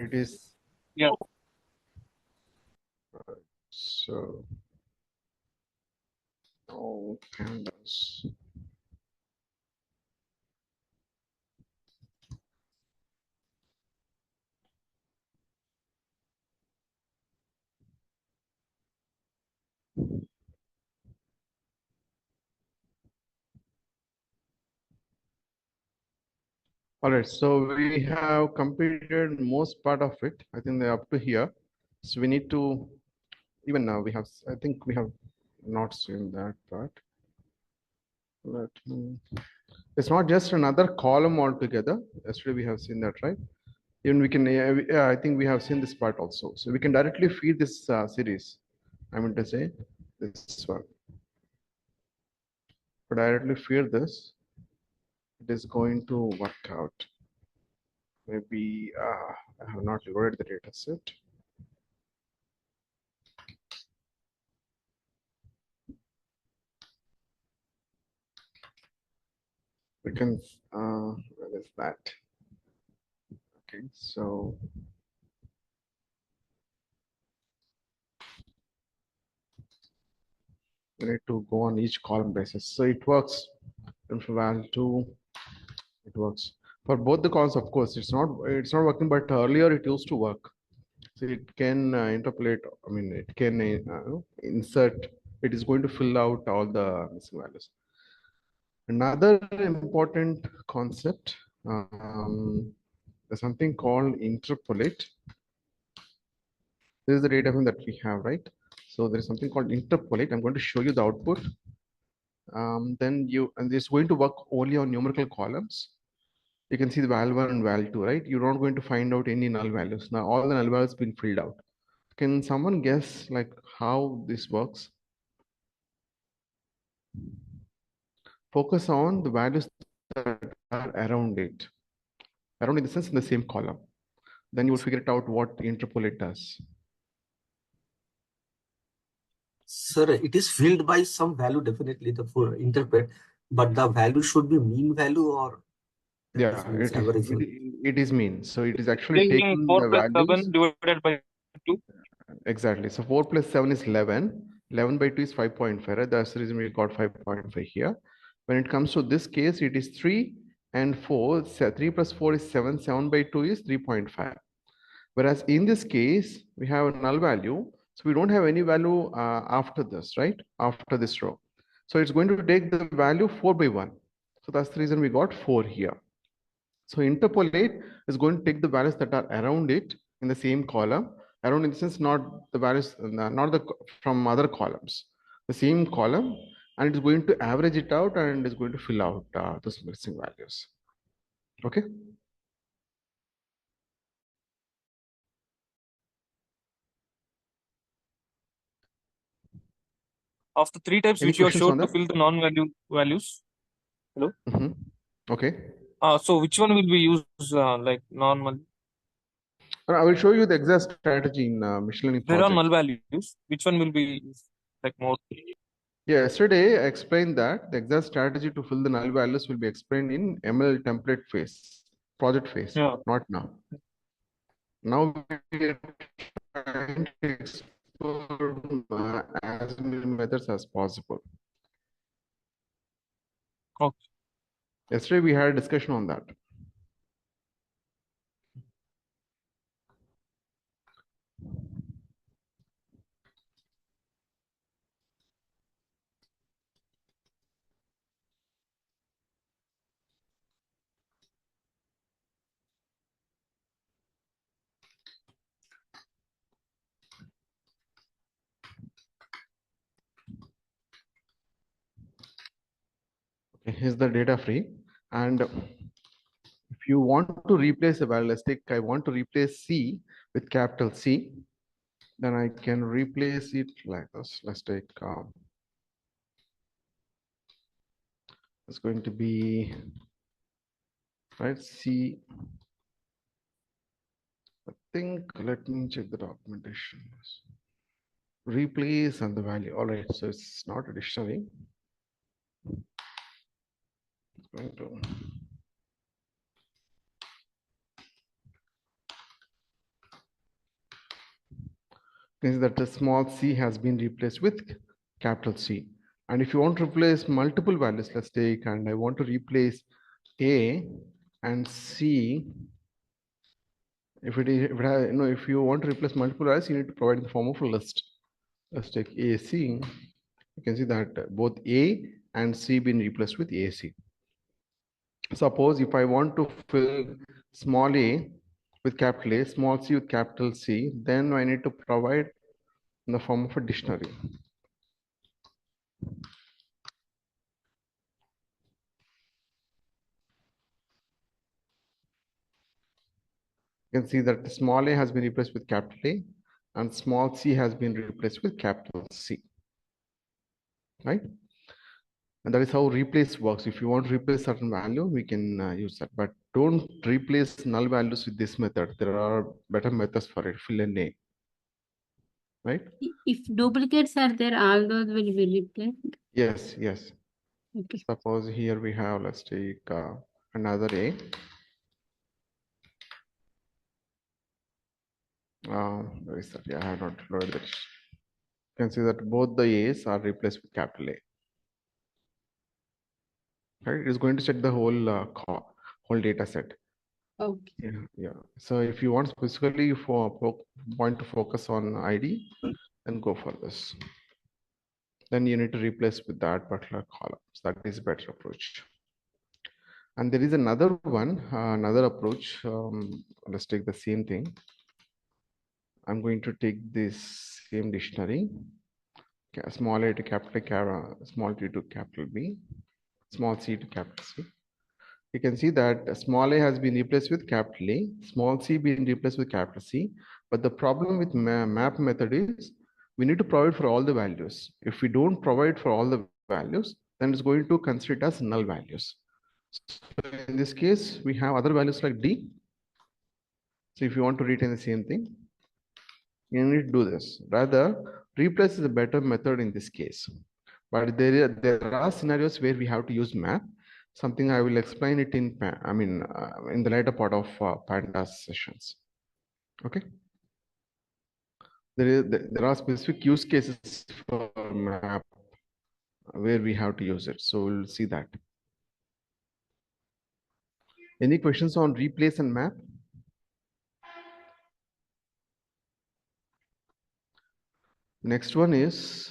It is. Yeah. So, oh, pandas. All right, so we have completed most part of it. I think they're up to here. So we need to, even now we have, I think we have not seen that part. Let me, it's not just another column altogether. Yesterday we have seen that, right? Even we can, yeah, I think we have seen this part also. So we can directly feed this series. I mean to say this one. Directly feed this, it is going to work out. Maybe I have not loaded the data set. We can, where is that? Okay, so we need to go on each column basis. So it works. And for val2, it works. For both the columns, of course, it's not working, but earlier it used to work. So it can interpolate, I mean, it can insert, it is going to fill out all the missing values. Another important concept, there's something called interpolate. This is the data frame that we have, right? So there's something called interpolate. I'm going to show you the output. Then and it's going to work only on numerical columns. You can see the val1 and val2, right? You're not going to find out any null values. Now all the null values been filled out. Can someone guess like how this works? Focus on the values that are around it. Around in the sense in the same column. Then you will figure it out what interpolate does. Sir, it is filled by some value, definitely the for interpret, but the value should be mean value or Yeah, it is mean. So it is actually Taking taking 4 the plus values. 7 divided by 2. Exactly. So 4 plus 7 is 11. 11 by 2 is 5.5. Right? That's the reason we got 5.5 here. When it comes to this case, it is 3 and 4. 3 plus 4 is 7. 7 by 2 is 3.5. Whereas in this case, we have a null value. So we don't have any value after this, right? After this row. So it's going to take the value 4 by 1. So that's the reason we got 4 here. So interpolate is going to take the values that are around it in the same column. Around in the sense, not the values, not the from other columns, the same column, and it's going to average it out and is going to fill out those missing values. Okay. Of the 3 types Any which you are questions sure on to that? fill the non-value values. Hello? Okay. So which one will be used like normal? I will show you the exact strategy in machine learning There are project. null values. Which one will be like more? Yeah, yesterday I explained that the exact strategy to fill the null values will be explained in ML template phase, project phase, Yeah. not now. Now we are trying to explore as many methods as possible. Okay. Yesterday we had a discussion on that. Okay, here's the data free. And if you want to replace a value, let's take, I want to replace C with capital C, then I can replace it like this. Let's take, it's going to be, right, C. I think, let me check the documentation. Replace and the value. All right, so it's not a dictionary. It's going to Is that the small c has been replaced with capital C. And if you want to replace multiple values, let's take, and I want to replace A and C. If it is, if you want to replace multiple values, you need to provide in the form of a list. Let's take AC. You can see that both A and C been replaced with AC. Suppose if I want to fill small a with capital A, small c with capital C, then I need to provide in the form of a dictionary. You can see that small a has been replaced with capital A and small c has been replaced with capital C, right? And that is how replace works. If you want to replace certain value, we can use that, but don't replace null values with this method. There are better methods for it, fill in A, right? If duplicates are there, all those will be replaced. Yes, yes. Okay. Suppose here we have, let's take another A. Where is that? Yeah, I have not loaded it. You can see that both the A's are replaced with capital A. Right? It is going to check the whole data set. Okay. Yeah, yeah. So if you want specifically want to focus on ID, then go for this. Then you need to replace with that particular column. So that is a better approach. And there is another one, another approach. Let's take the same thing. I'm going to take this same dictionary, small a to capital, small t to capital B, small c to capital C. You can see that small a has been replaced with capital A, small c been replaced with capital C. But the problem with map method is we need to provide for all the values. If we don't provide for all the values, then it's going to consider it as null values. So in this case, we have other values like D. So if you want to retain the same thing, you need to do this. Rather, replace is a better method in this case. But there are scenarios where we have to use map. Something I will explain it in the later part of Pandas sessions. Okay. There are specific use cases for map where we have to use it. So we'll see that. Any questions on replace and map? Next one is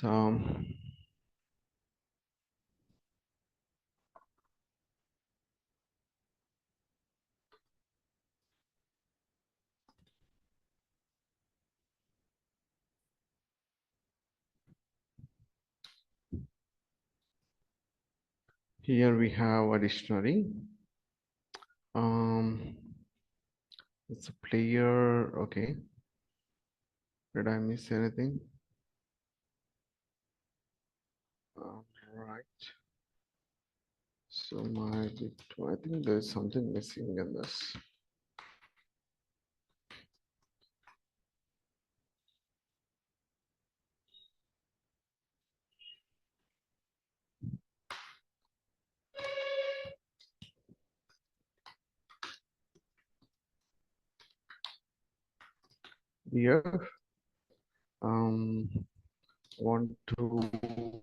here we have a dictionary. It's a player. Okay. Did I miss anything? All right. So I think there's something missing in this. Here, want to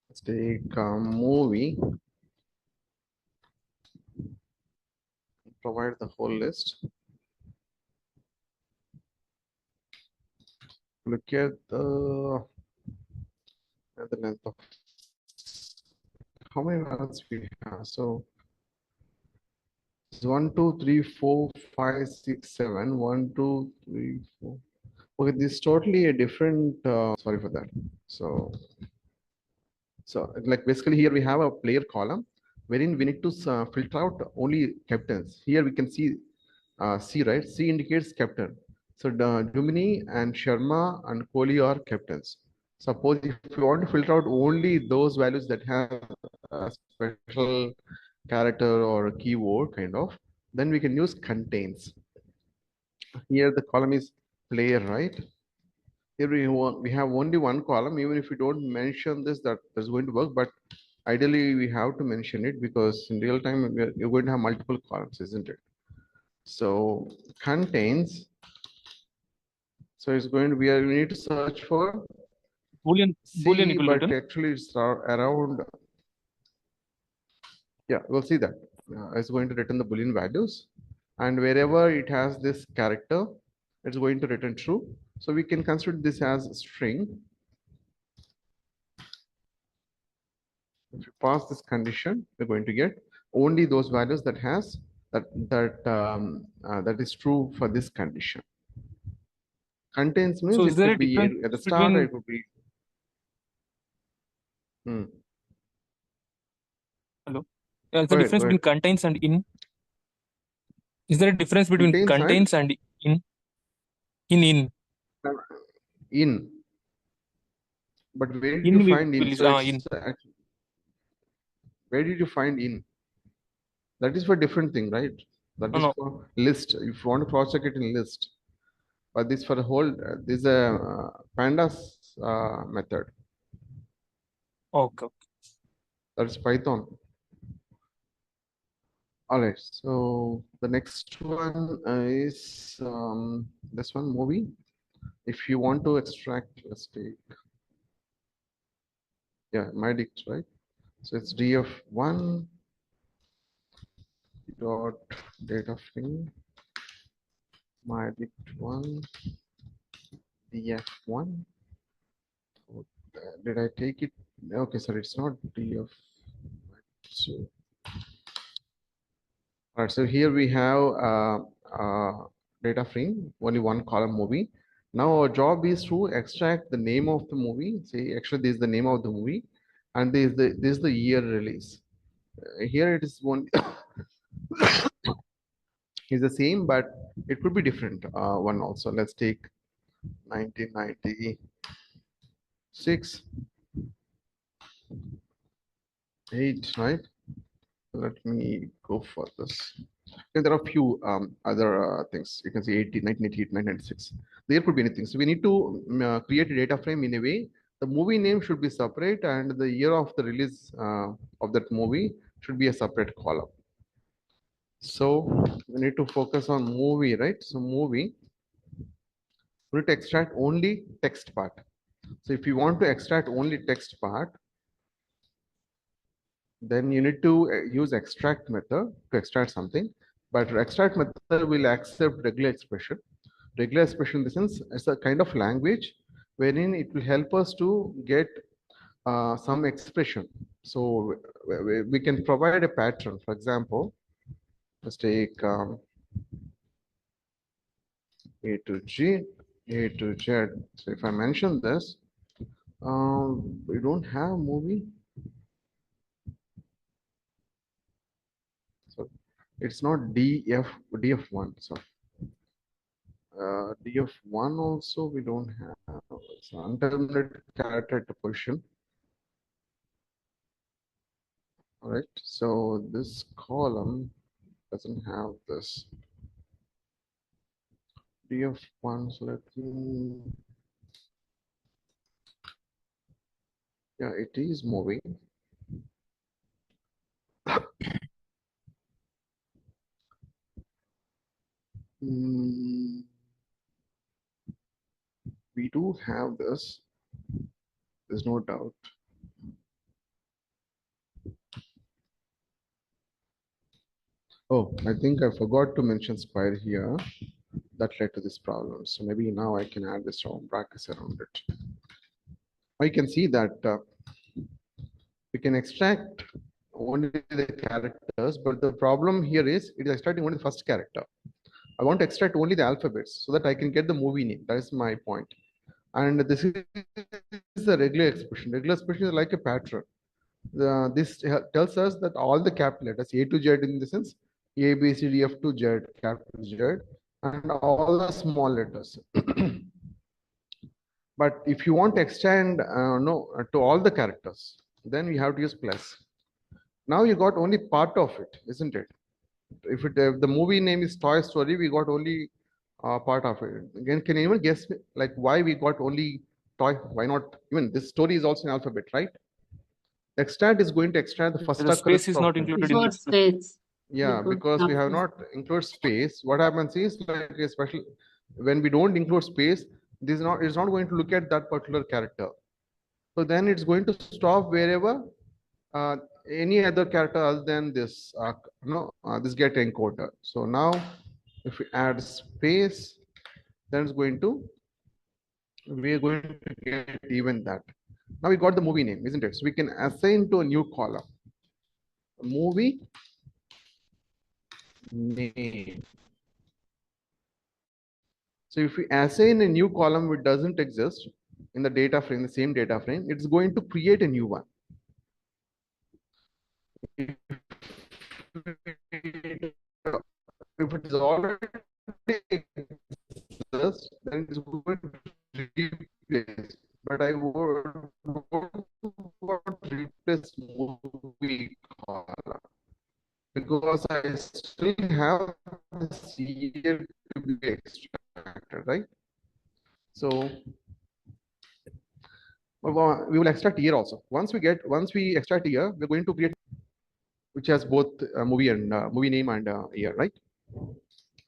let's take a movie, provide the whole list. Look at the length of how many rounds we have. So it's 1, 2, 3, 4, 5, 6, 7. 1, 2, 3, 4. Okay, this is totally a different. Sorry for that. So like basically here we have a player column wherein we need to filter out only captains. Here we can see C, right? C indicates captain. So Dumini and Sharma and Kohli are captains. Suppose if you want to filter out only those values that have a special character or a keyword kind of, then we can use contains. Here the column is player, right? Here we have only one column. Even if we don't mention this, that's going to work. But ideally, we have to mention it because in real time, you're going to have multiple columns, isn't it? So contains, so it's going to be, we need to search for Boolean C, it will but return. actually it's around, yeah, we'll see that. It's going to return the Boolean values. And wherever it has this character, it's going to return true. So we can consider this as string. If you pass this condition, we're going to get only those values that has that is true for this condition. Contains means So is it there a could be difference at the start, between it could be. hello? Yeah, is Go the ahead, difference go between ahead. contains and in? Is there a difference between Contains and in? In. in. But where did you In we find in? will So it's in. where did you find in? That is for different thing, right? That is No. for list. If you want to cross check it in list, but this for the whole. This is a pandas method. Okay. That's Python. All right. So the next one is this one, movie. If you want to extract, let's take, yeah, my dict, right? So it's df1 dot data frame my dict1 df1. Did I take it? Okay, sorry, it's not df. So, all right, so here we have data frame, only one column movie. Now our job is to extract the name of the movie. Say actually this is the name of the movie, and this is the year release. Here it is one is the same, but it could be different one also. Let's take 1996, 8, right? Let me go for this. And there are a few other things. You can see 1988, 1996. There could be anything. So we need to create a data frame in a way. The movie name should be separate and the year of the release of that movie should be a separate column. So we need to focus on movie, right? So movie, we need to extract only text part. So if you want to extract only text part, then you need to use extract method to extract something. But extract method will accept regular expression. Regular expression in the sense it's a kind of language wherein it will help us to get some expression. So we can provide a pattern. For example, let's take A to G, A to Z. So if I mention this, we don't have movie. So it's not df1. So df1 also we don't have. So unterminated character to position. All right. So this column doesn't have this df1. So let me. Yeah, it is moving. We do have this. There's no doubt. Oh, I think I forgot to mention Spire here. That led to this problem. So maybe now I can add this brackets around it. I can see that we can extract only the characters, but the problem here is it is extracting only the first character. I want to extract only the alphabets so that I can get the movie name. That is my point. And this is a regular expression. Regular expression is like a pattern. This tells us that all the capital letters A to Z in the sense A, B, C, D, F to Z, capital Z, and all the small letters. But if you want to extend to all the characters, then you have to use plus. Now you got only part of it, isn't it? If the movie name is Toy Story, we got only part of it. Again, can anyone guess like why we got only toy? Why not? Even this story is also in alphabet, right? Extract is going to extract the first The space occurrence is of not the included in Before this. space. Yeah, because we have not included space. What happens is, like, especially when we don't include space, this is not, it's not going to look at that particular character. So then it's going to stop wherever uh, any other character other than this this get encoder. So now if we add space, then it's going to, we are going to get even that. Now we got the movie name, isn't it? So we can assign to a new column movie name. So if we assign a new column which doesn't exist in the data frame, the same data frame, it's going to create a new one. If it is already exists, then it's going to replace. But I would want to replace movie column because I still have this year to be extracted, right? So we will extract year also. Once we extract year, we're going to create which has both movie and movie name and year, right?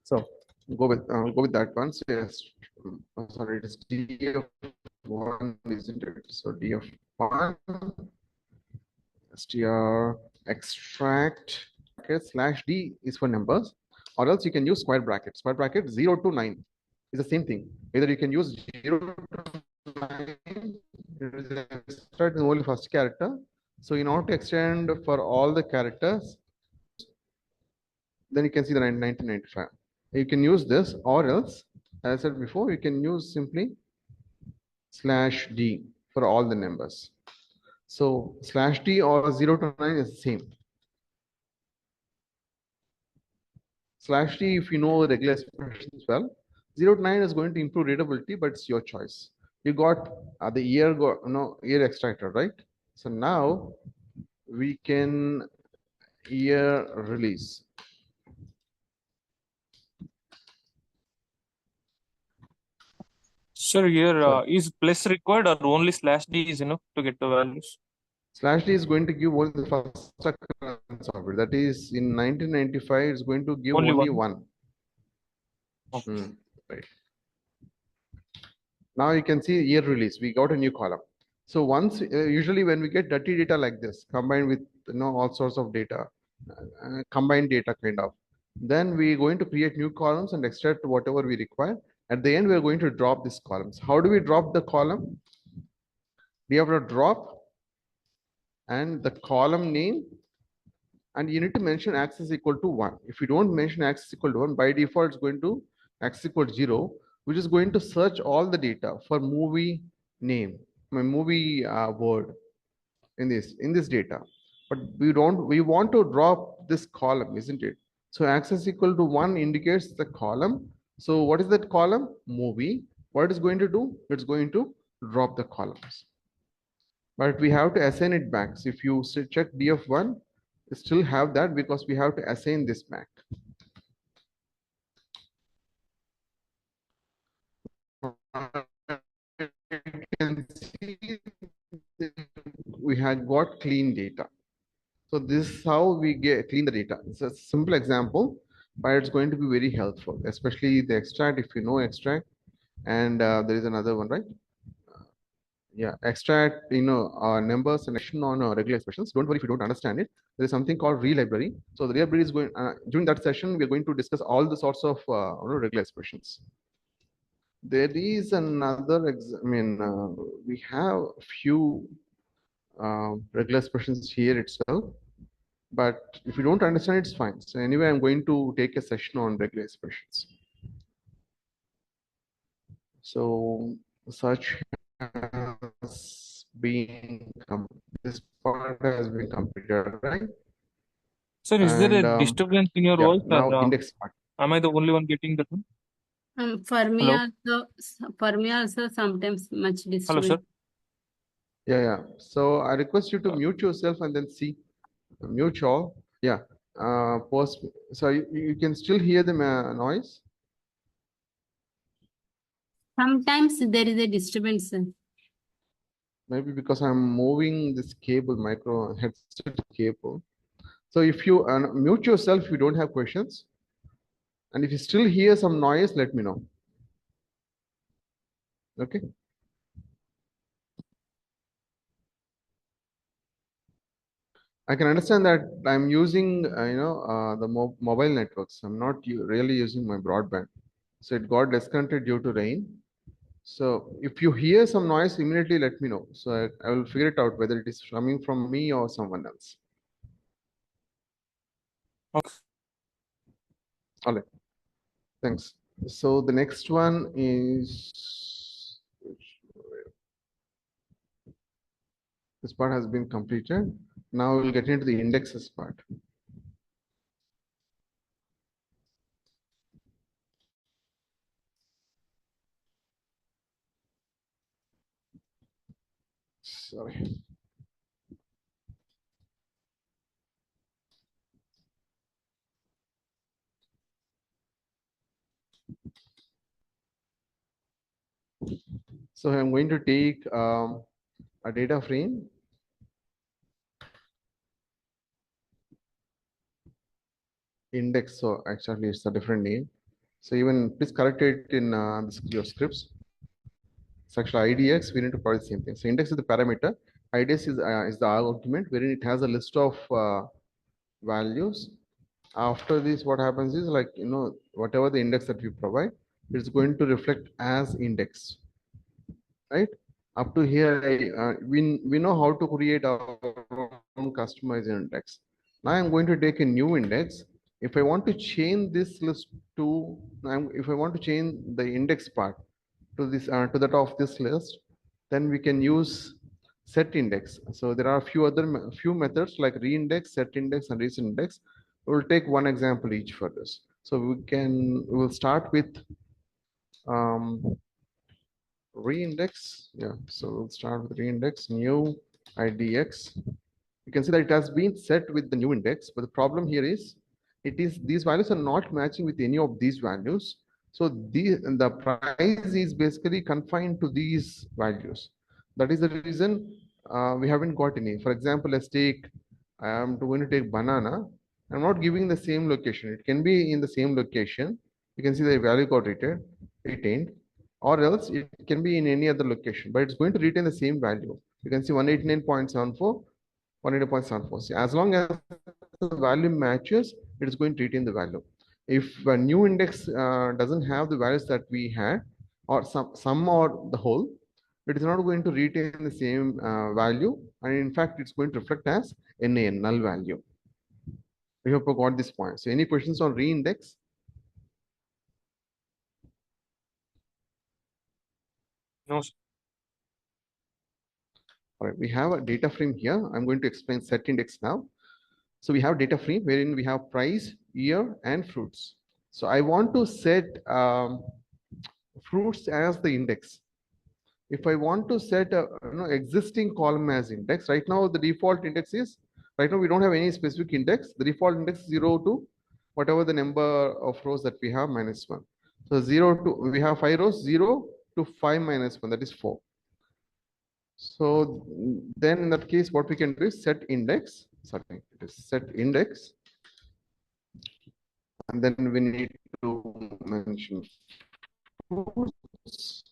So go with that one. So yes, sorry, it is df1, isn't it? So df1 str extract slash d is for numbers, or else you can use square bracket. Square bracket 0 to 9 is the same thing. Either you can use 0 to 9, start is only first character. So in order to extend for all the characters, then you can see the 1995. You can use this, or else, as I said before, you can use simply slash d for all the numbers. So slash d or 0 to 9 is the same. Slash d, if you know regular expressions well, 0 to 9 is going to improve readability, but it's your choice. You got the year year extractor, right? So now we can year release. Sir, here is plus required or only slash d is enough to get the values? Slash d is going to give only the first occurrence of it. That is, in 1995, it's going to give only one. Okay. Right. Now you can see year release. We got a new column. So once, usually when we get dirty data like this, combined with all sorts of data, combined data kind of, then we're going to create new columns and extract whatever we require. At the end, we're going to drop these columns. How do we drop the column? We have to drop and the column name, and you need to mention axis equal to 1. If you don't mention axis equal to 1, by default, it's going to axis equal to 0, which is going to search all the data for movie name, movie word in this data. But we want to drop this column, isn't it? So axis equal to 1 indicates the column. So what is that column? Movie. What it's going to do? It's going to drop the columns. But we have to assign it back. So if you check df1, you still have that because we have to assign this back. You can see we had got clean data. So this is how we clean the data. It's a simple example, but it's going to be very helpful, especially the extract, if you know extract. And there is another one, right? Yeah, extract, numbers and action on regular expressions. Don't worry if you don't understand it. There is something called re-library. So the re-library is going, during that session, we're going to discuss all the sorts of regular expressions. There is another, we have a few regular expressions here itself, but if you don't understand, it's fine. So anyway, I'm going to take a session on regular expressions. So such has been, this part has been completed, right? Sir, is there a disturbance in your voice? Now index part. Am I the only one getting that one? For me Hello? also sometimes much disturbance. Hello, sir. Yeah. So I request you to mute yourself and then see. Mute all. Yeah. Post. So you can still hear the noise. Sometimes there is a disturbance. Maybe because I'm moving this cable, micro headset cable. So if you mute yourself, if you don't have questions, and if you still hear some noise, let me know. Okay. I can understand that I'm using, the mobile networks. I'm not really using my broadband. So it got disconnected due to rain. So if you hear some noise, immediately let me know. So I will figure it out whether it is coming from me or someone else. Okay. All right. Thanks. So the next one is, this part has been completed. Now we'll get into the indexes part. Sorry. So I'm going to take a data frame, index. So actually it's a different name. So even please correct it in your scripts. So actually IDX, we need to provide the same thing. So index is the parameter. IDX is the argument wherein it has a list of values. After this, what happens is, like, whatever the index that we provide, it's going to reflect as index, right? Up to here, we know how to create our own customized index. Now I'm going to take a new index. If I want to change this list to, if I want to change the index part to this to that of this list, then we can use set index. So there are a few other few methods like reindex, set index, and reset index. We'll take one example each for this. So we will start with um, reindex. Yeah, so we'll start with reindex, new IDX. You can see that it has been set with the new index, but the problem here is these values are not matching with any of these values. So the price is basically confined to these values. That is the reason we haven't got any. For example, let's take, I'm going to take banana. I'm not giving the same location. It can be in the same location. You can see the value got retained, or else it can be in any other location, but it's going to retain the same value. You can see 189.74, 180.74. See, as long as the value matches, it is going to retain the value. If a new index doesn't have the values that we had, or some or the whole, it is not going to retain the same value, and in fact, it's going to reflect as NA, null value. We hope you got this point. So, any questions on reindex? No, sir. All right, we have a data frame here. I'm going to explain set index now. So we have data frame wherein we have price, year, and fruits. So I want to set fruits as the index. If I want to set a existing column as index, right now the default index is, right now we don't have any specific index. The default index is 0 to whatever the number of rows that we have minus 1. So 0 to, we have 5 rows, 0 to 5 minus 1, that is 4. So then in that case, what we can do is set index, sorry, it is set index, and then we need to mention fruits.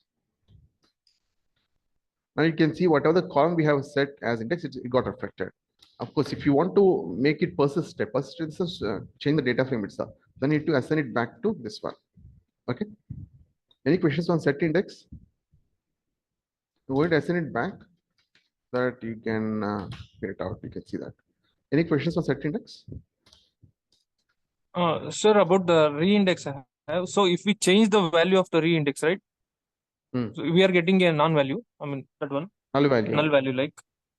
Now you can see whatever the column we have set as index, it got affected. Of course, if you want to make it persistent is change the data frame itself, then you need to assign it back to this one. Okay. Any questions on set index? We're going to assign it back that you can get it out. You can see that. Any questions on set index? Sir, about the reindex I have. So if we change the value of the reindex, right? So we are getting a non-value. I mean that one. Null value. Null value, like.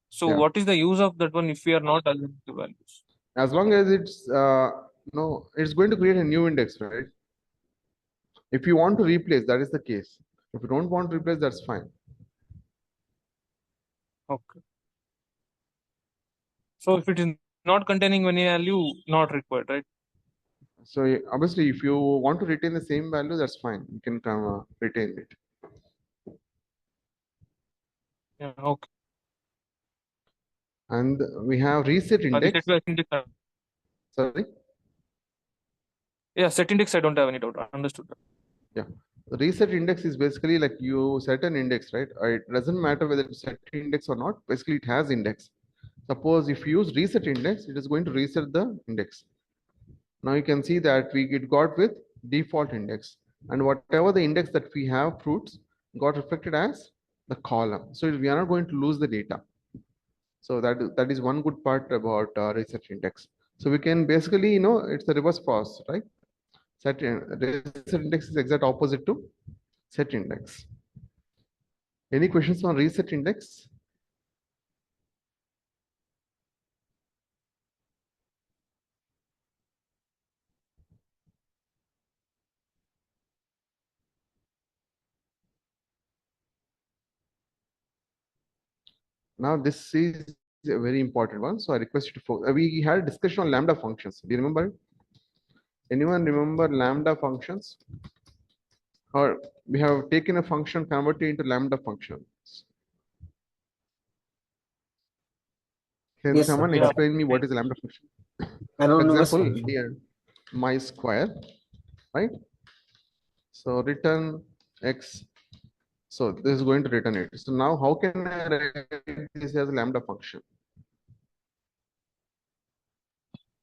So Yeah. what is the use of that one if we are not assigning the values? As long as it's no, it's going to create a new index, right? If you want to replace, that is the case. If you don't want to replace, that's fine. Okay. So if it is not containing any value, not required, right? So obviously, if you want to retain the same value, that's fine. You can come retain it. Yeah. Okay. And we have reset index. Reset by index. Sorry. Yeah, set index, I don't have any doubt. Understood. Yeah. The reset index is basically like you set an index, right? It doesn't matter whether it's set index or not. Basically, it has index. Suppose if you use reset index, it is going to reset the index. Now you can see that it got with default index, and whatever the index that we have fruits got reflected as the column. So we are not going to lose the data. So that is one good part about reset index. So we can basically, it's the reverse process, right? Reset index is exact opposite to set index. Any questions on reset index? Now this is a very important one. So I request you to focus. We had a discussion on lambda functions. Do you remember? Anyone remember lambda functions? Or we have taken a function, converted into lambda functions. Can Yes, sir. someone Yeah. explain me what is a lambda function? For Anonymous example, function. here, my square, right? So return x. So this is going to return it. So now how can I write this as a lambda function?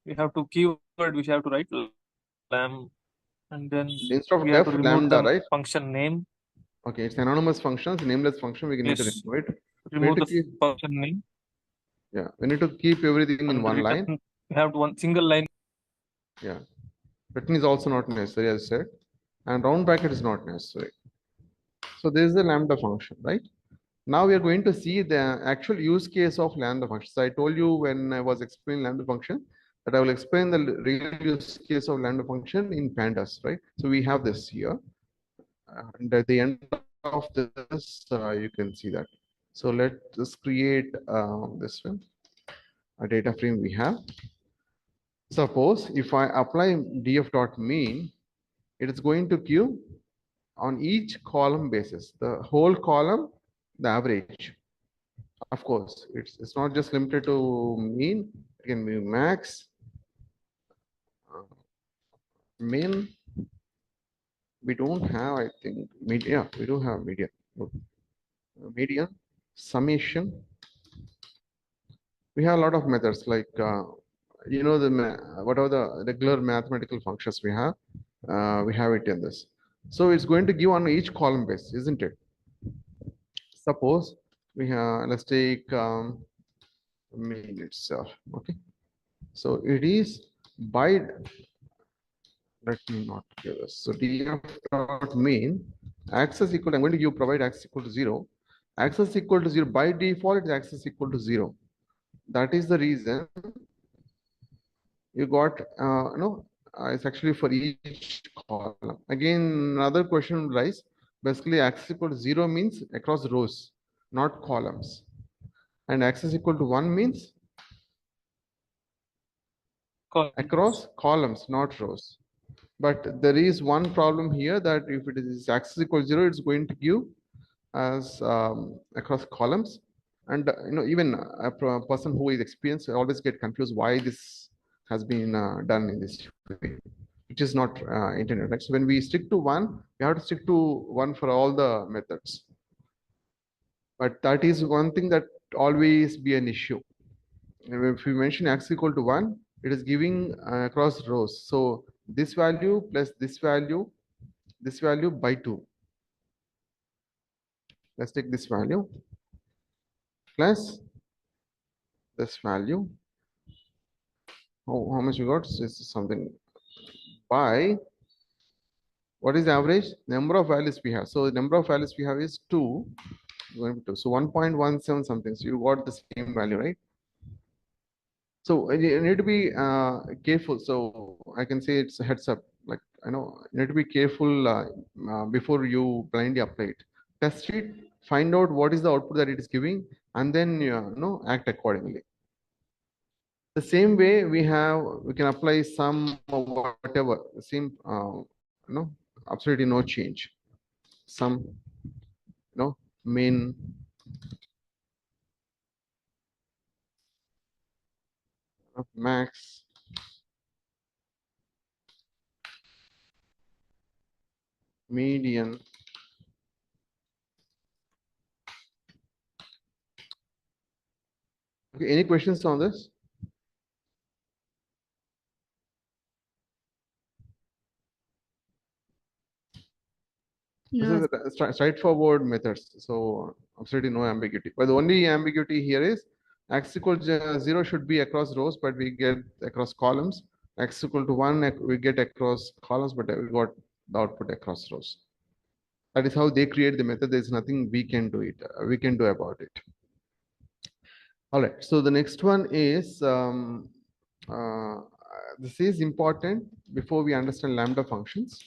We have to keyword, we have to write lam, and then Instead we of have to def remove lambda, the right? function name. Okay, it's anonymous function, it's nameless function. We need to Yes, remove it. We need remove to the keep, function name yeah, we need to keep everything in and one return. line. We have to one single line. Yeah, written is also not necessary, as I said, and round bracket is not necessary. So this is the lambda function, right? Now we are going to see the actual use case of lambda function. So I told you when I was explaining lambda function that I will explain the real use case of lambda function in pandas, right? So we have this here, and at the end of this, you can see that. So let's create this one, a data frame we have. Suppose if I apply df dot mean, it is going to give on each column basis, the whole column, the average. Of course, it's not just limited to mean, it can be max, min. We don't have, I think, media. We do have media. Median, summation. We have a lot of methods like, whatever the regular mathematical functions we have it in this. So it's going to give on each column base, isn't it? Suppose we have, let's take mean itself. Okay. So it is by, let me not give this. So df dot mean access equal, I'm going to give provide access equal to 0. Access equal to 0 by default, it's access equal to 0. That is the reason you got, it's actually for each column. Again, another question will rise. Basically, access equal to 0 means across rows, not columns. And access equal to 1 means across columns, not rows. But there is one problem here that if it is access equal to 0, it's going to give as across columns. And even a person who is experienced always get confused why this has been done in this way, which is not intended. Right? So when we stick to 1, we have to stick to 1 for all the methods. But that is one thing that always be an issue. If we mention x equal to 1, it is giving across rows. So this value plus this value by 2. Let's take this value plus this value. How much we got? So this is something by, what is the average? Number of values we have. So the number of values we have is 2. So 1.17 something. So you got the same value, right? So you need to be careful. So I can say it's a heads up. Like, you need to be careful before you blindly apply it. Test it, find out what is the output that it is giving, and then act accordingly. The same way we can apply some or whatever, the same, absolutely no change. Some, min, max, median. Okay, any questions on this? This No. is a straightforward methods, so absolutely no ambiguity. But the only ambiguity here is x equal to 0 should be across rows, but we get across columns. X equal to 1, we get across columns, but we got the output across rows. That is how they create the method. There's nothing we can do about it. All right. So the next one is this is important before we understand lambda functions.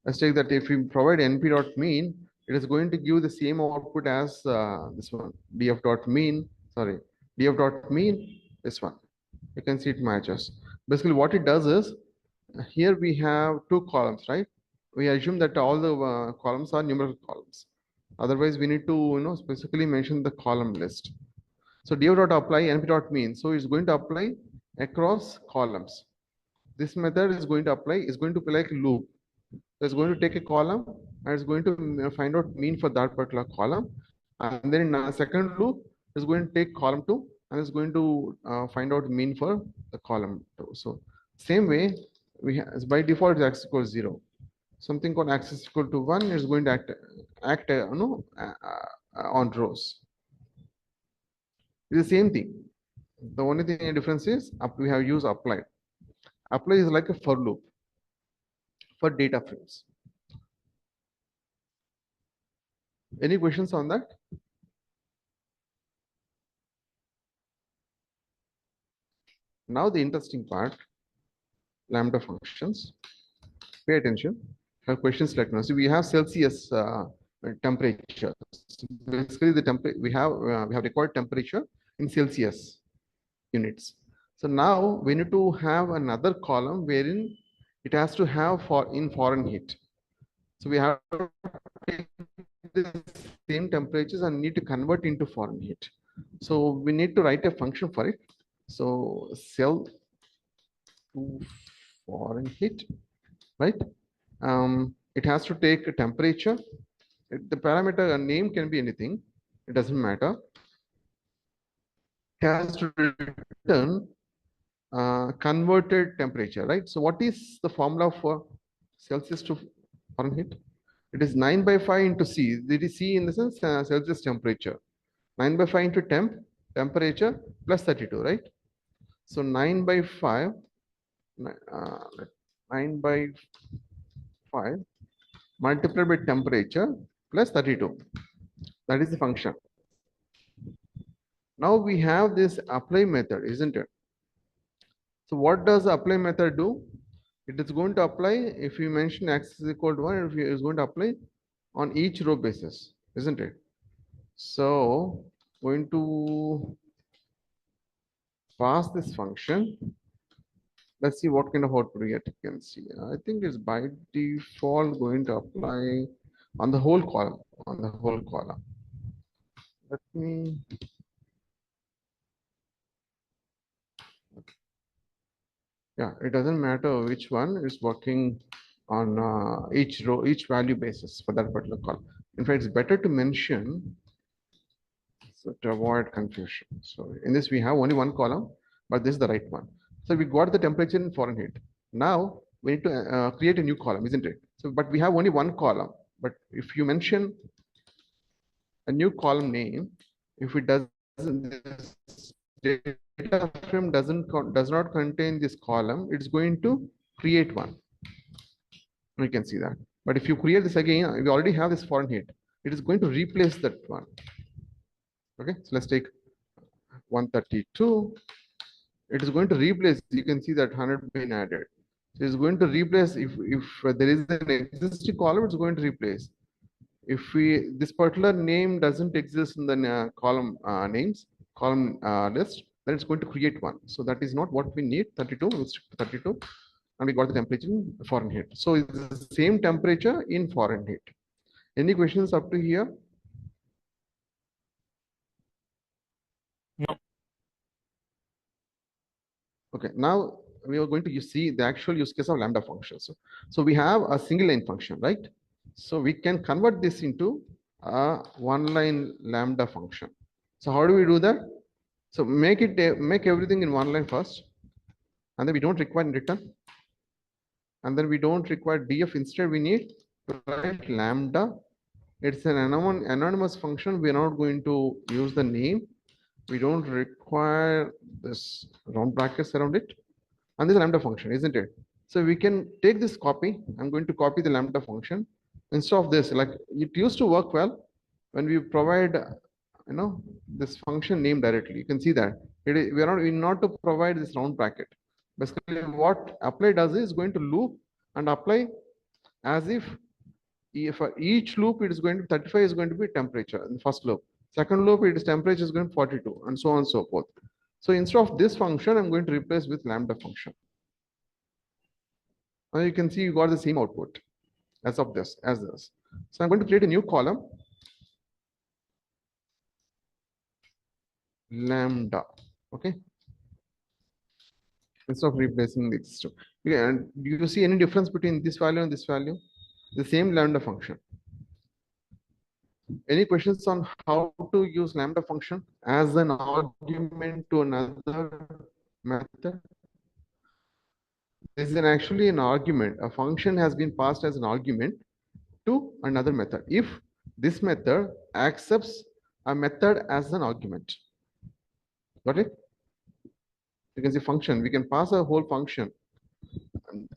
Let's take that if we provide np.mean, it is going to give the same output as this one, df.mean, sorry, df.mean, this one. You can see it matches. Basically, what it does is, here we have two columns, right? We assume that all the columns are numerical columns. Otherwise, we need to specifically mention the column list. So df.apply np.mean. So it's going to apply across columns. This method is going to be like a loop. So it's going to take a column and it's going to find out mean for that particular column. And then in a second loop, it's going to take column 2 and it's going to find out mean for the column 2. So same way, by default, x equals 0. Something called x is equal to 1 is going to act on rows. It's the same thing. The only thing difference is we have used apply. Apply is like a for loop for data frames. Any questions on that? Now the interesting part, lambda functions. Pay attention. Have questions like now. So we have Celsius temperature. So basically, the temperature we have required temperature in Celsius units. So now we need to have another column wherein it has to have in Fahrenheit. So we have to take the same temperatures and need to convert into Fahrenheit. So we need to write a function for it. So cell to Fahrenheit, right? It has to take a temperature. The parameter name can be anything. It doesn't matter. It has to return converted temperature, right? So what is the formula for Celsius to Fahrenheit? It is 9 by 5 into C. It is C in the sense Celsius temperature. 9 by 5 into temperature plus 32, right? So 9 by 5, 9 by 5 multiplied by temperature plus 32. That is the function. Now we have this apply method, isn't it? So what does the apply method do? It is going to apply if you mention x is equal to 1, it is going to apply on each row basis, isn't it? So going to pass this function. Let's see what kind of output we get. You can see. I think it's by default going to apply on the whole column. Let me. Yeah, it doesn't matter which one is working on each row, each value basis for that particular column. In fact, it's better to mention so to avoid confusion. So in this, we have only one column, but this is the right one. So we got the temperature in Fahrenheit. Now we need to create a new column, isn't it? So, but we have only one column. But if you mention a new column name, if it doesn't, this data frame does not contain this column, it's going to create one. You can see that. But if you create this again, we already have this Fahrenheit. It is going to replace that one. Okay, so let's take 132. It is going to replace. You can see that 100 been added. So it's going to replace if there is an existing column, it's going to replace. If this particular name doesn't exist in the column list, then it's going to create one. So that is not what we need. 32, we'll stick to 32, and we got the temperature in Fahrenheit. So it's the same temperature in Fahrenheit. Any questions up to here? No. Okay, now we are going to see the actual use case of lambda functions. So we have a single line function, right? So we can convert this into a one-line lambda function. So how do we do that? So make everything in one line first, and then we don't require return, and then we don't require df. Instead, we need to write lambda. It's an anonymous function. We are not going to use the name. We don't require this round brackets around it, and this lambda function, isn't it? So we can take this copy. I'm going to copy the lambda function instead of this. Like it used to work well when we provide, this function name directly. You can see that we not to provide this round bracket. Basically, what apply does is going to loop and apply as if for each loop it is going to 35 is going to be temperature in the first loop. Second loop it is temperature is going to 42 and so on and so forth. So instead of this function, I'm going to replace with lambda function. Now you can see you got the same output as this. So I'm going to create a new column, lambda. Okay. Instead of replacing these two. And do you see any difference between this value and this value? The same lambda function. Any questions on how to use lambda function as an argument to another method? This is actually an argument. A function has been passed as an argument to another method if this method accepts a method as an argument. Got it? You can see function. We can pass a whole function.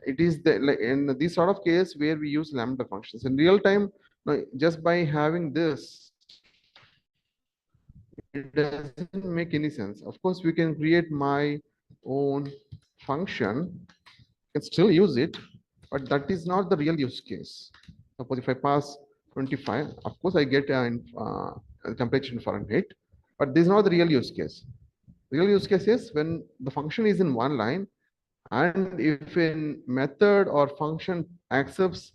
It is in this sort of case where we use lambda functions in real time. Just by having this, it doesn't make any sense. Of course, we can create my own function. Can still use it, but that is not the real use case. Suppose if I pass 25, of course I get temperature in Fahrenheit, but this is not the real use case. Real use case is when the function is in one line, and if a method or function accepts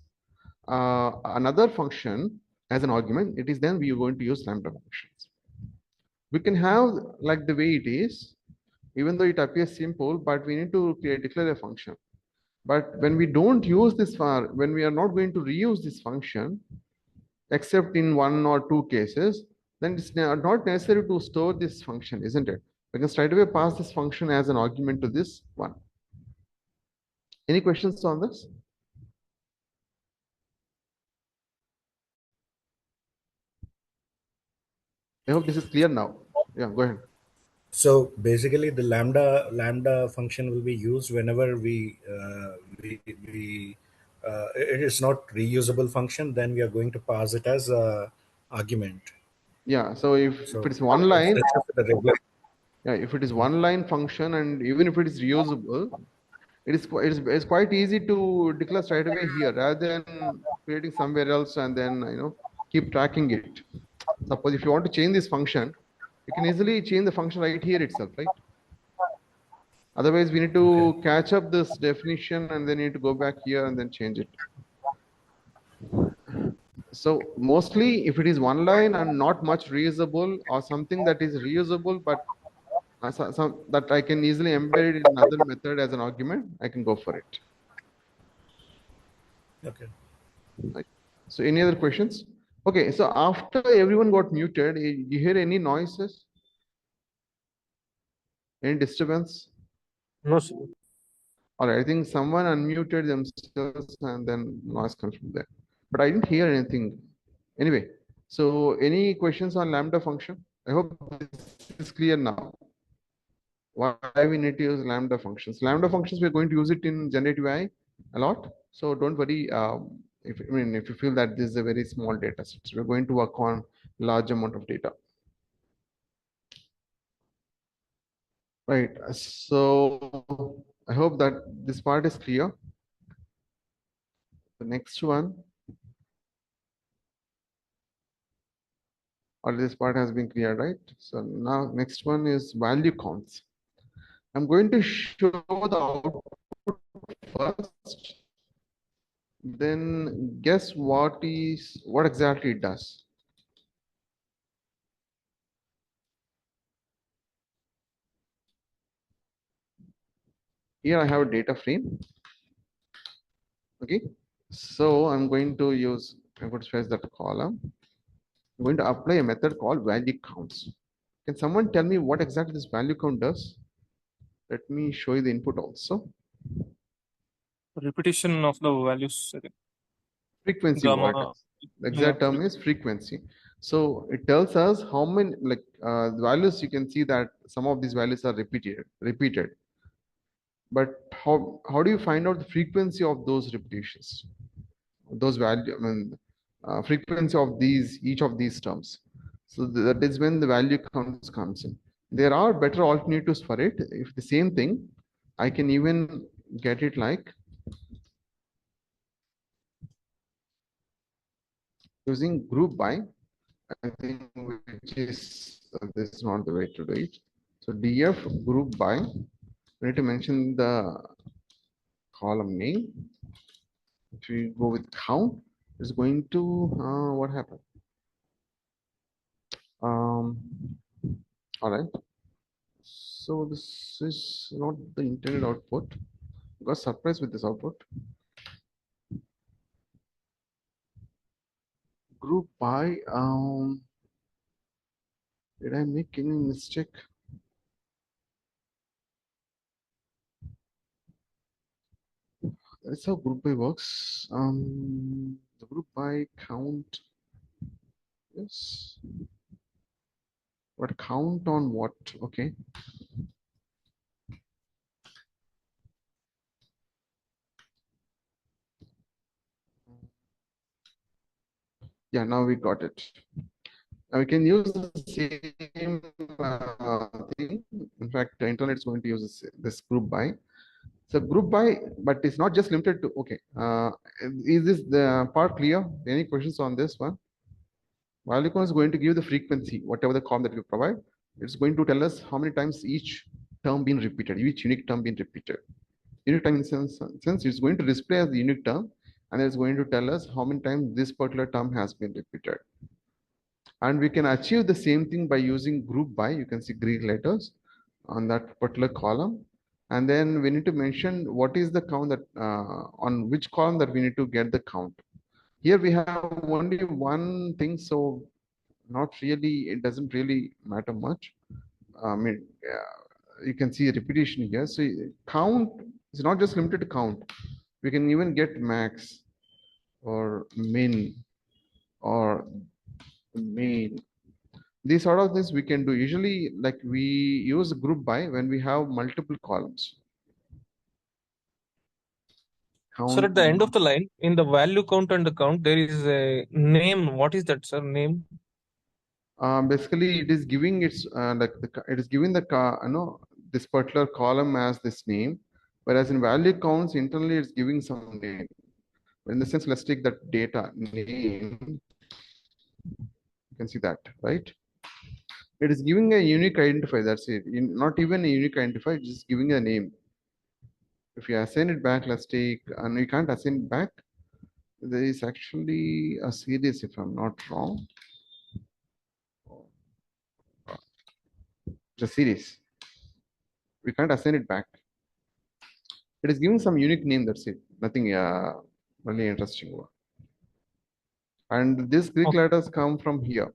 another function as an argument, it is then we are going to use lambda functions. We can have like the way it is, even though it appears simple, but we need to declare a function. But when we don't use this when we are not going to reuse this function, except in one or two cases, then it's not necessary to store this function, isn't it? We can straight away pass this function as an argument to this one. Any questions on this? I hope this is clear now. Yeah, go ahead. So basically, the lambda function will be used whenever it is not reusable function. Then we are going to pass it as a argument. Yeah. So if it is one line, yeah, if it is one line function, and even if it is reusable, it's quite easy to declare straight away here rather than creating somewhere else and then keep tracking it. Suppose if you want to change this function, you can easily change the function right here itself, right? Otherwise, we need to catch up this definition and then need to go back here and then change it. So mostly if it is one line and not much reusable or something that is reusable, but some that I can easily embed it in another method as an argument, I can go for it. Okay. Right. So any other questions? Okay, so after everyone got muted, you hear any noises? Any disturbance? No, sir. All right, I think someone unmuted themselves and then noise comes from there. But I didn't hear anything. Anyway, so any questions on lambda function? I hope this is clear now. Why we need to use lambda functions? Lambda functions, we're going to use it in generative AI a lot. So don't worry. If you feel that this is a very small data set, so we're going to work on large amount of data. Right. So I hope that this part is clear. The next one, or this part has been clear, right? So now next one is value counts. I'm going to show the output first. Then guess what exactly it does. Here I have a data frame. Okay, so I'm going to use I'm going to fetch that column. I'm going to apply a method called value counts. Can someone tell me what exactly this value count does? Let me show you the input also. Repetition of the values, I think. Frequency Gamma. what? The Yeah, exact term is frequency. So it tells us how many the values. You can see that some of these values are repeated. But how do you find out the frequency of those repetitions? Those value, I mean, frequency of each of these terms. So that is when the value comes in. There are better alternatives for it. If the same thing, I can even get it like using group by. I think which is this is not the way to do it. So df group by. We need to mention the column name. If we go with count, it's going to what happened? All right. So this is not the intended output. I got surprised with this output. Group by. Did I make any mistake? That's how group by works. The group by count. Yes. But count on what? Okay. Yeah, now we got it. Now we can use the same thing. In fact, the internet is going to use this group by. So group by, but it's not just limited to, okay. Is this the part clear? Any questions on this one? Valuecon is going to give the frequency, whatever the column that you provide. It's going to tell us how many times each term being repeated, each unique term being repeated. Unique time in sense it's going to display as the unique term, and it's going to tell us how many times this particular term has been repeated. And we can achieve the same thing by using group by. You can see Greek letters on that particular column. And then we need to mention what is the count that on which column that we need to get the count. Here we have only one thing, so not really, it doesn't really matter much. I mean, you can see a repetition here. So count is not just limited to count. We can even get max or min or main. These sort of things we can do. Usually, like we use group by when we have multiple columns. Sir, at the end of the line, in the value count and the count, there is a name. What is that, sir? Name? Basically, it is giving its it is giving the this particular column as this name, whereas in value counts internally it's giving some name. In the sense, let's take that data name. You can see that, right? It is giving a unique identifier. That's it. Not even a unique identifier, just giving a name. If you assign it back, let's take, and you can't assign it back. There is actually a series, if I'm not wrong. It's a series. We can't assign it back. It is giving some unique name. That's it. Nothing really interesting. And these Greek letters come from here.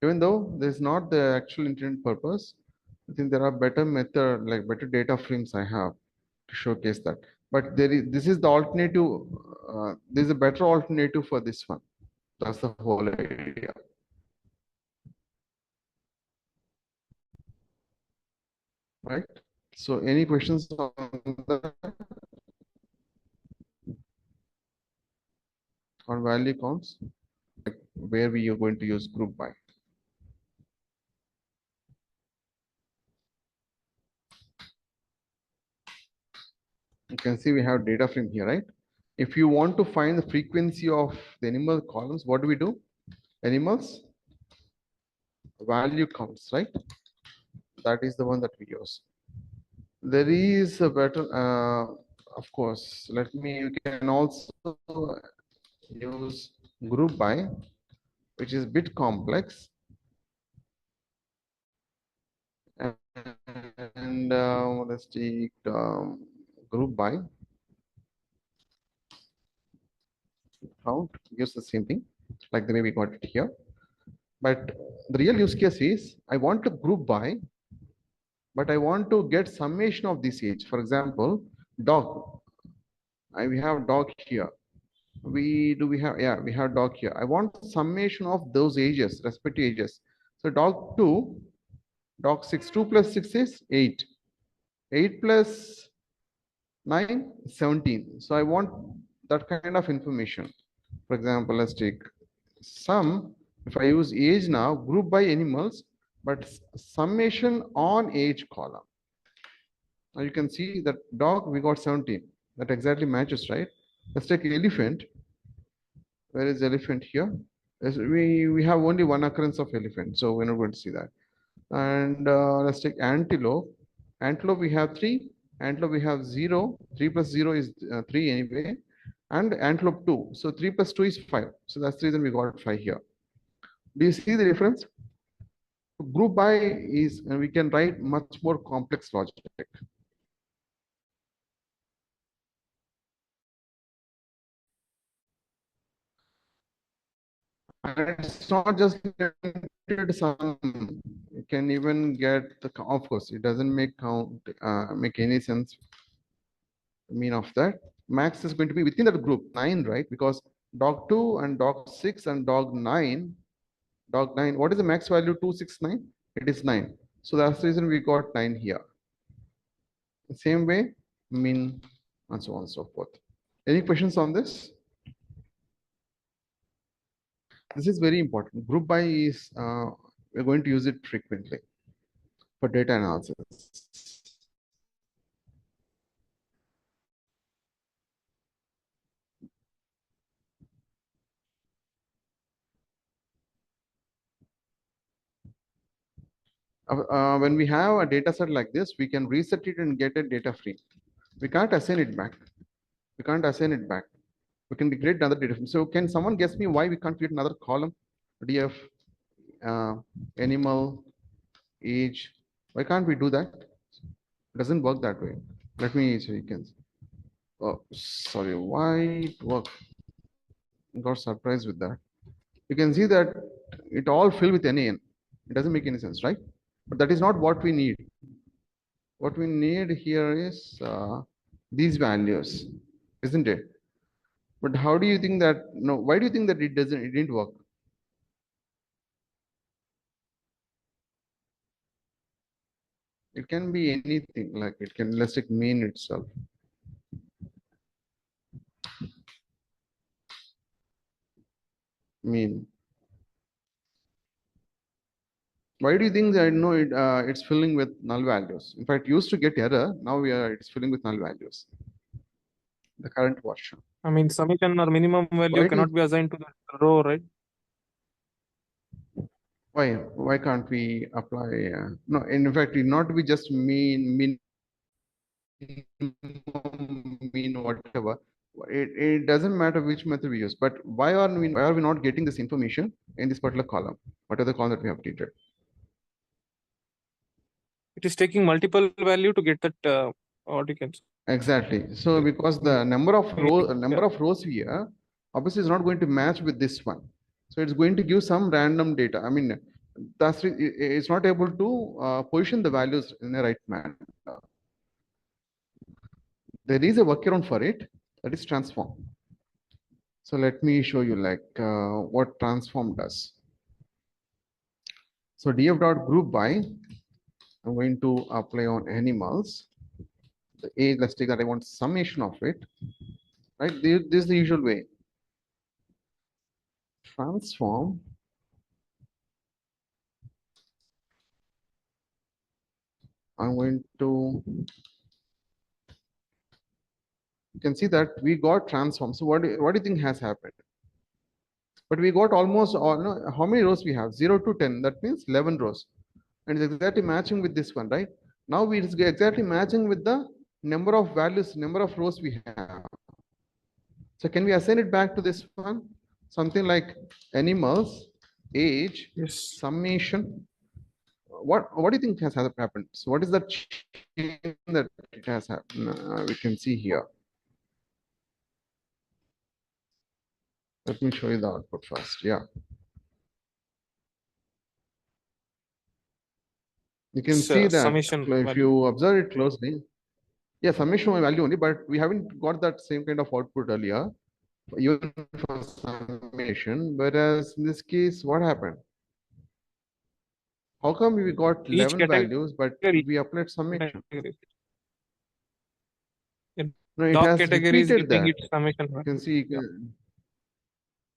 Even though this is not the actual intended purpose, I think there are better method, like better data frames I have to showcase that. But this is the alternative. There's a better alternative for this one. That's the whole idea. Right? So any questions on that? On value counts? Like where we are going to use group by? You can see we have data frame here, right? If you want to find the frequency of the animal columns, what do we do? Animals, value counts, right? That is the one that we use. There is a better, of course, you can also use group by, which is bit complex. And let's take group by. count gives the same thing, like the way we got it here. But the real use case is I want to group by, but I want to get summation of this age. For example, dog. We have dog here. We have, yeah, we have dog here. I want summation of those ages, respective ages. So dog 2, dog 6, 2 plus 6 is 8. 8 plus 9, 17. So I want that kind of information. For example, let's take sum. If I use age now, group by animals, but summation on age column. Now you can see that dog, we got 17. That exactly matches, right? Let's take elephant. Where is elephant here? Yes, we have only one occurrence of elephant, so we're not going to see that. And let's take antelope. Antelope we have 3. Antelope we have 0. 3 plus 0 is 3 anyway. And antelope 2. So 3 plus 2 is 5. So that's the reason we got 5 here. Do you see the difference? Group by is, we can write much more complex logic. And it's not just limited sum. You can even get the, of course, it doesn't make make any sense. Mean of that max is going to be within that group 9, right? Because dog 2 and dog 6 and dog 9, what is the max value? 269. It is 9. So that's the reason we got 9 here. The same way, mean, and so on and so forth. Any questions on this? This is very important. Group by is, we're going to use it frequently for data analysis. When we have a data set like this, we can reset it and get a data frame. We can't assign it back. We can't assign it back. We can create another data frame. So can someone guess me why we can't create another column? DF, animal, age. Why can't we do that? It doesn't work that way. Let me, so you can, oh, sorry, why it work? Got surprised with that. You can see that it all filled with NaN. It doesn't make any sense, right? But that is not what we need. What we need here is these values, isn't it? But how do you think that, no, why do you think that it didn't work? It can be anything, like it can, let's take mean itself. Mean. Why do you think that it's filling with null values? In fact, used to get error. Now it's filling with null values. The current version. I mean, summation or minimum value cannot be assigned to the row, right? Why can't we apply? No, in fact, it not be just mean whatever. It doesn't matter which method we use. But why are we not getting this information in this particular column? What are the column that we have treated? It is taking multiple value to get that what you can say. Exactly. So because the number of rows here obviously is not going to match with this one. So it's going to give some random data. I mean, it's not able to position the values in the right manner. There is a workaround for it, that is transform. So let me show you like what transform does. So df.group by, I'm going to apply on animals. The age, let's take that I want summation of it. Right, this is the usual way. Transform I'm going to, you can see that we got transform. So what do you think has happened? But we got almost, no, how many rows we have? 0 to 10. That means 11 rows. And it's exactly matching with this one, right? Now we is exactly matching with the number of values, number of rows we have. So can we assign it back to this one? Something like animals, age, Yes. summation. What do you think has happened? So what is the change that it has happened? We can see here. Let me show you the output first. Yeah. You can see that summation if value. you observe it closely. Yeah, summation value only, but we haven't got that same kind of output earlier, even for summation. Whereas in this case, what happened? How come we got Each 11 category. values, but we applied summation? No, it Dog has category is repeated getting that. its summation You value. can see,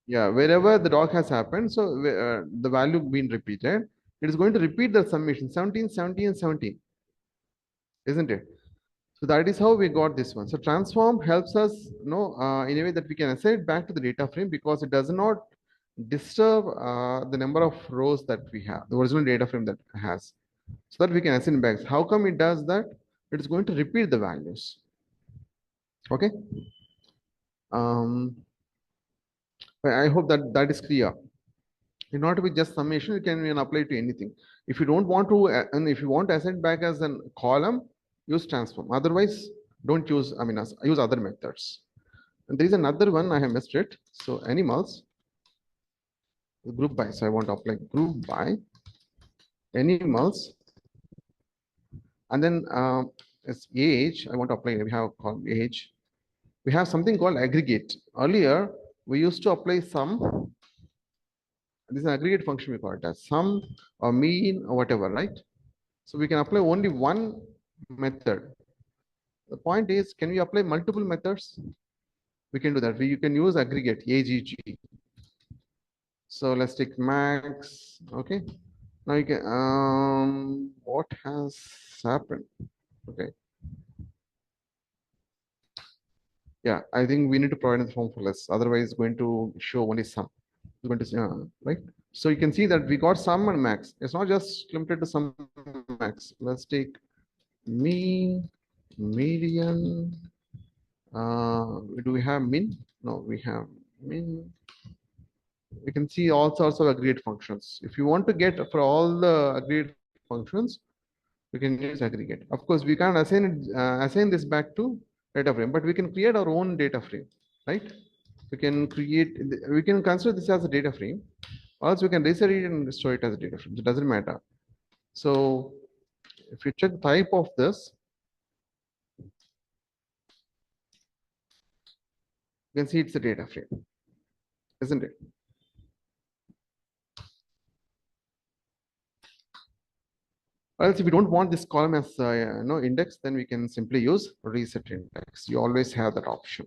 yeah, wherever the dog has happened, so the value being repeated, it is going to repeat the summation 17, 17, and 17, isn't it? So that is how we got this one. So transform helps us, in a way that we can assign it back to the data frame because it does not disturb the number of rows that we have, the original data frame that it has, so that we can assign back. How come it does that? It is going to repeat the values. Okay. I hope that that is clear. It not to be just summation, you can even apply to anything. If you don't want to, and if you want to assign back as a column, use transform. Otherwise, don't use, use other methods. And there is another one, I have missed it. So animals, group by. So I want to apply group by animals. And then it's age, I want to apply, we have called age. We have something called aggregate. Earlier, we used to apply sum. This is an aggregate function, we call it as sum or mean or whatever, right? So we can apply only one method. The point is, can we apply multiple methods? We can do that. You can use aggregate, AGG. So let's take max. Okay. Now you can, what has happened? Okay. Yeah, I think we need to provide the form for less. Otherwise, it's going to show only sum. It's going to say, right? So you can see that we got sum and max. It's not just limited to sum max. Let's take mean, median. Do we have min? No, we have min. We can see all sorts of aggregate functions. If you want to get for all the aggregate functions, we can use aggregate. Of course, we can't assign this back to data frame, but we can create our own data frame, right? We can consider this as a data frame. Also, we can reset it and store it as a data frame. It doesn't matter. So if you check the type of this, you can see it's a data frame, isn't it? Or else if you don't want this column as index, then we can simply use reset index. You always have that option.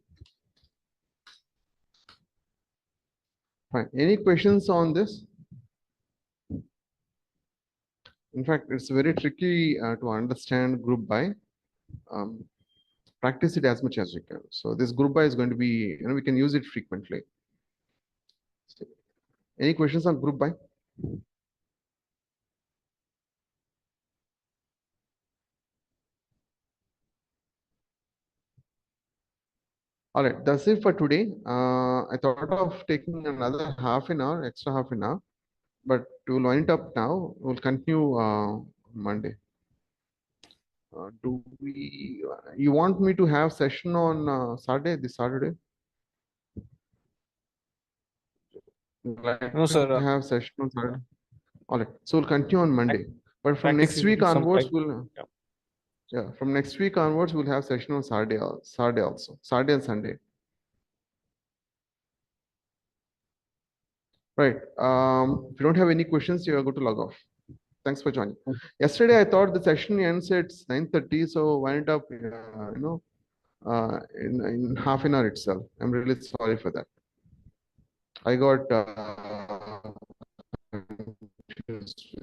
Fine. Any questions on this? In fact, it's very tricky to understand group by. Practice it as much as you can. So this group by is going to be, we can use it frequently. Any questions on group by? All right, that's it for today. I thought of taking another half an hour, extra half an hour, but we'll wind up now. We'll continue Monday. You want me to have session on Saturday, this Saturday? No, sir. Have session on Saturday. All right, so we'll continue on Monday. But from Practice next week some onwards, time. from next week onwards, we'll have session on Saturday also, Saturday and Sunday. Right. If you don't have any questions, you are good to log off. Thanks for joining. Yesterday, I thought the session ends at 9:30, so wind up, in half an hour itself. I'm really sorry for that. I got confused